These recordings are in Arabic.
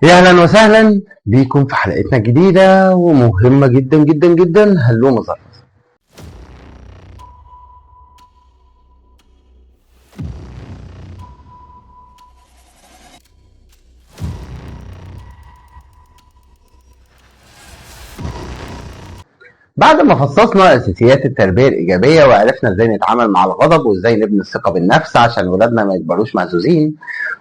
يا اهلا وسهلا بيكم في حلقتنا الجديدة ومهمة جدا جدا جدا. هلو مزار. بعد ما فصصنا اساسيات التربية الايجابية وعرفنا ازاي نتعامل مع الغضب وازاي نبني الثقة بالنفس عشان ولادنا ما يكبروش مهزوزين،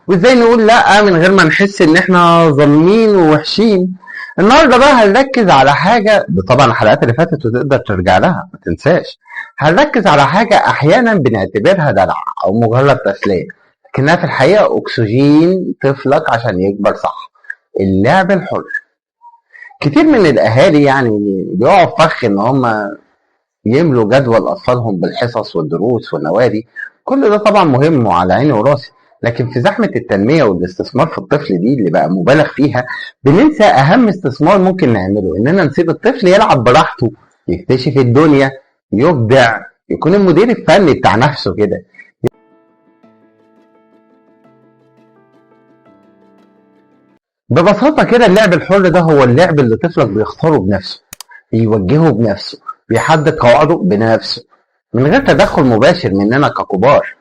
وازاي نقول لا من غير ما نحس ان احنا ظالمين ووحشين، النهارده بقى هنركز على حاجة. طبعا الحلقات اللي فاتت وتقدر ترجع لها ما تنساش. هنركز على حاجة احيانا بنعتبرها دلع او مجرد تسلية، لكنها في الحقيقة اكسجين طفلك عشان يكبر صح: اللعب الحر. كتير من الاهالي بيقعوا في فخ ان هم يملوا جدول اطفالهم بالحصص والدروس والنوادي. كل ده طبعا مهم وعلى عيني وراسي، لكن في زحمة التنمية والاستثمار في الطفل دي اللي بقى مبالغ فيها بننسى أهم استثمار ممكن نعمله: إننا نسيب الطفل يلعب براحته، يكتشف الدنيا، يبدع، يكون المدير الفني بتاع نفسه كده. ببساطة كده اللعب الحر ده هو اللعب اللي طفلك بيختاره بنفسه، بيوجهه بنفسه، بيحدد قواعده بنفسه من غير تدخل مباشر مننا ككبار.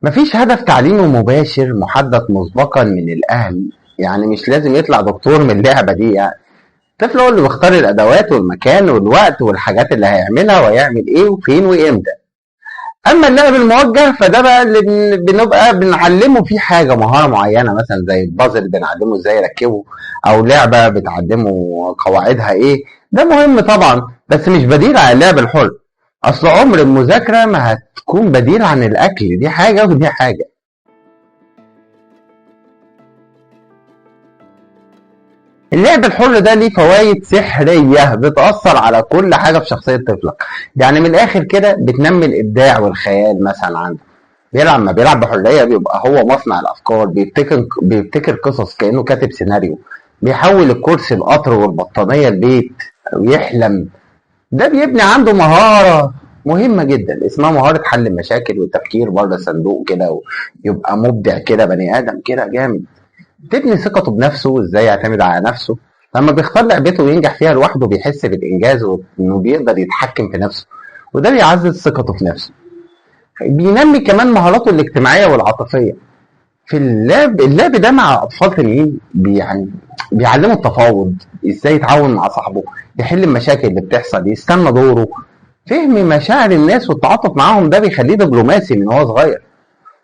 مفيش هدف تعليمي مباشر محدد مسبقا من الأهل، يعني مش لازم يطلع دكتور من اللعبة دي. يعني الطفل هو اللي بيختار الأدوات والمكان والوقت والحاجات اللي هيعملها ويعمل إيه وفين وإمتى. أما اللعب الموجه فده بقى اللي بنبقى بنعلمه فيه حاجة، مهارة معينة مثلا زي البازل بنعلمه إزاي يركبه، أو لعبة بتعلمه قواعدها إيه. ده مهم طبعا بس مش بديل عن اللعب الحر. أصل عمر المذاكرة ما هتكون بديل عن الأكل، دي حاجة ودي حاجة. اللعب الحر ده ليه فوائد سحرية بتأثر على كل حاجة في شخصية طفلك. يعني من الآخر كده بتنمي الإبداع والخيال مثلا عنده. ما بيلعب بحرية بيبقى هو مصنع الأفكار، بيبتكر قصص كأنه كاتب سيناريو، بيحول الكرسي القطر والبطانية البيت ويحلم. ده بيبني عنده مهارة مهمة جدا اسمها مهارة حل المشاكل والتفكير بره الصندوق كده، ويبقى مبدع كده، بني آدم كده جامد. تبني ثقته بنفسه وازاي يعتمد على نفسه. لما بيختار لعبته وينجح فيها لوحده بيحس بالإنجاز وإنه بيقدر يتحكم في نفسه، وده بيعزز ثقته في نفسه. بينمي كمان مهاراته الاجتماعية والعاطفية. في اللعب ده مع أطفال تانيين بيعلموا التفاوض، ازاي يتعاون مع صاحبه، يحل المشاكل اللي بتحصل، يستنى دوره. فهم مشاعر الناس والتعاطف معاهم ده بيخليه دبلوماسي من هو صغير.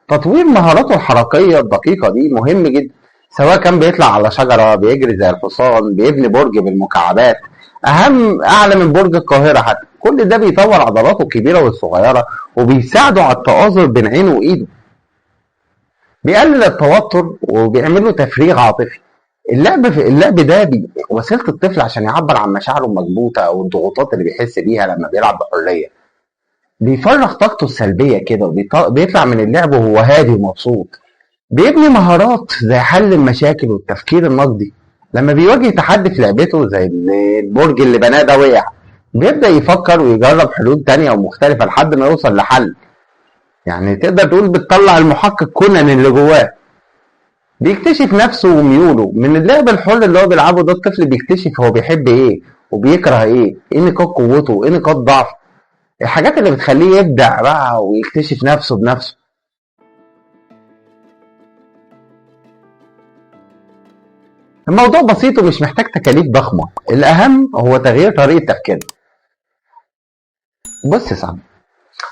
تطوير مهاراته الحركية الدقيقة دي مهم جدا، سواء كان بيطلع على شجرة، بيجري زي الحصان، بيبني برج بالمكعبات أعلى من برج القاهرة حتى. كل ده بيطور عضلاته الكبيرة والصغيرة وبيساعده على التآزر بين عينه وإيده، بيقلل التوتر وبيعمل له تفريغ عاطفي. اللعب ده وسيلة الطفل عشان يعبر عن مشاعره المكبوتة أو الضغوطات اللي بيحس بيها لما بيلعب بحرية. بيفرغ طاقته السلبية كده وبيطلع من اللعب وهو هادي ومبسوط. بيبني مهارات زي حل المشاكل والتفكير النقدي. لما بيواجه تحدي في لعبته زي البرج اللي بناه ده وقع، بيبدأ يفكر ويجرب حلول تانية ومختلفة لحد ما يوصل لحل. يعني تقدر تقول بتطلع المحقق كونان اللي جواه. بيكتشف نفسه وميوله من اللعب الحر اللي هو بيلعبه ده. الطفل بيكتشف هو بيحب ايه وبيكره ايه نقاط قوته وايه نقاط ضعفه، الحاجات اللي بتخليه يبدع بقى ويكتشف نفسه بنفسه. الموضوع بسيط ومش محتاج تكاليف ضخمة، الأهم هو تغيير طريقة تفكيره. بص يا صاحبي،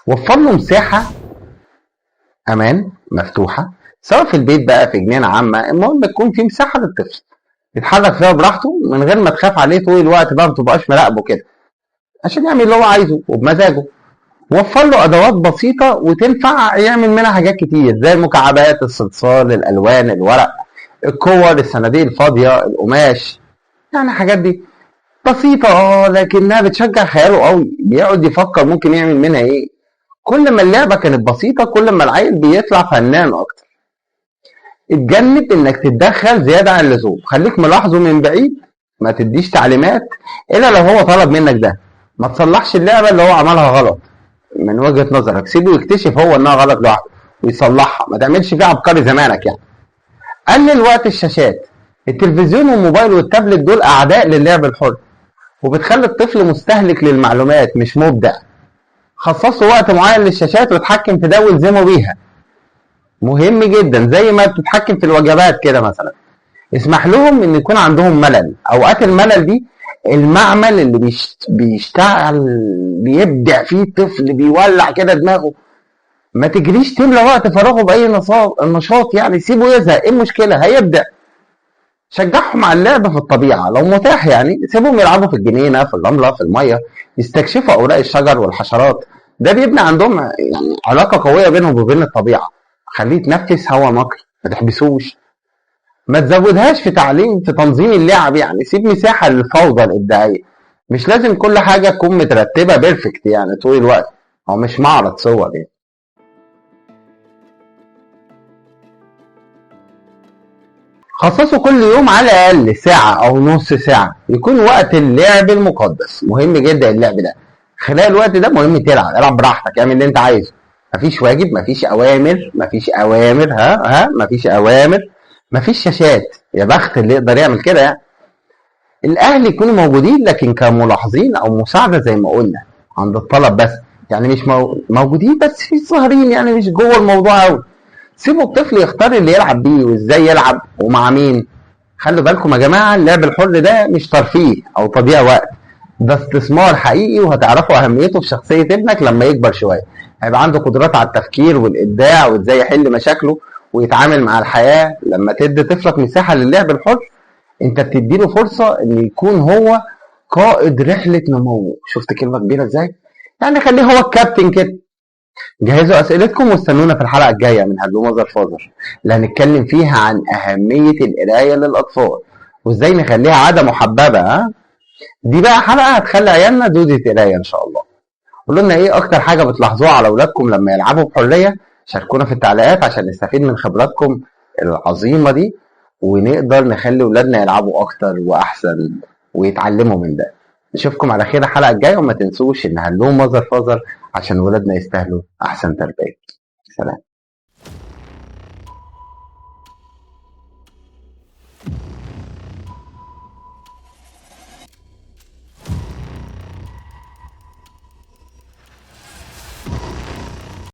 وفر له مساحة أمان مفتوحة، سواء في البيت بقى في جنينة عامة، المهم تكون في مساحة للطفل يتحرك فيها براحته من غير ما تخاف عليه طول الوقت بقى، متبقاش مراقبه كده، عشان يعمل اللي هو عايزه وبمزاجه. وفر له أدوات بسيطة وتنفع يعمل منها حاجات كتير زي المكعبات، الصلصال، الألوان، الورق، الكور، الصناديق الفاضية، القماش. يعني حاجات دي بسيطة لكنها بتشجع خياله قوي، بيقعد يفكر ممكن يعمل منها ايه. كل ما اللعبة كانت بسيطة كل ما العيل بيطلع فنان اكتر. اتجنب انك تتدخل زيادة عن اللزوم، خليك ملاحظه من بعيد، ما تديش تعليمات الا لو هو طلب منك ده. ما تصلحش اللعبة اللي هو عملها غلط من وجهة نظرك، سيبه يكتشف هو انها غلط لوحده ويصلحها، ما تعملش فيها عبقري زمانك يعني. قلل وقت الشاشات، التلفزيون والموبايل والتابلت دول اعداء للعب الحر، وبتخلي الطفل مستهلك للمعلومات مش مبدع. خصصوا وقت معين للشاشات وتحكم في ده والزموا بيها، مهم جدا. زي ما بتتحكم في الوجبات كده مثلا، اسمح لهم ان يكون عندهم ملل. اوقات الملل دي المعمل اللي بيشتغل بيبدع فيه الطفل، بيولع كده دماغه. ما تجريش تملى وقت فراغه باي نشاط، يعني سيبه يزهق، ايه المشكله؟ هيبدع. شجعهم على اللعب في الطبيعه لو متاح، يعني سيبهم يلعبوا في الجنينه، في الرمله، في الميه، يستكشفوا اوراق الشجر والحشرات. ده بيبني عندهم يعني علاقه قويه بينهم وبين الطبيعه. خليه يتنفس هواء نقي، ما تحبسوش. ما تزودهاش في تنظيم اللعب، يعني سيب مساحه للفوضى الابداعيه. مش لازم كل حاجه تكون مترتبه بيرفكت يعني طول الوقت، هو مش معرض صور يعني. خصصوا كل يوم على الأقل ساعة أو نص ساعة يكون وقت اللعب المقدس. مهم جدا اللعب ده. خلال الوقت ده مهم تلعب، العب براحتك، اعمل اللي انت عايزه. مفيش واجب، مفيش أوامر، مفيش أوامر، مفيش أوامر. مفيش شاشات. يا بخت اللي يقدر يعمل كده يعني. الأهل يكونوا موجودين لكن كملاحظين أو مساعدة زي ما قلنا، عند الطلب بس. يعني مش موجودين بس في ظاهرين، يعني مش جوه الموضوع أوي. سيبوا الطفل يختار اللي يلعب بيه وازاي يلعب ومع مين. خلوا بالكم يا جماعة، اللعب الحر ده مش ترفيه أو تضييع وقت، ده استثمار حقيقي، وهتعرفوا أهميته في شخصية ابنك لما يكبر شوية. هيبقى عنده قدرات على التفكير والإبداع وإزاي يحل مشاكله ويتعامل مع الحياة. لما تدي طفلك مساحة للعب الحر، أنت بتديله فرصة إن يكون هو قائد رحلة نموه. شفت كلمة كبيرة إزاي؟ يعني خليه هو الكابتن كده. جهزوا أسئلتكم واستنونا في الحلقة الجاية من هلو ماذر فاذر، اللي هنتكلم فيها عن أهمية القراية للأطفال وإزاي نخليها عادة محببة. دي بقى حلقة هتخلي عيالنا دودة قراية إن شاء الله. قولوا لنا إيه أكتر حاجة بتلاحظوها على أولادكم لما يلعبوا بحرية. شاركونا في التعليقات عشان نستفيد من خبراتكم العظيمة دي، ونقدر نخلي أولادنا يلعبوا أكتر وأحسن ويتعلموا من ده. نشوفكم على خير الحلقة الجاية، وما تنسوش إن هلو ماذر فاذر عشان ولادنا يستاهلوا أحسن تربية. سلام.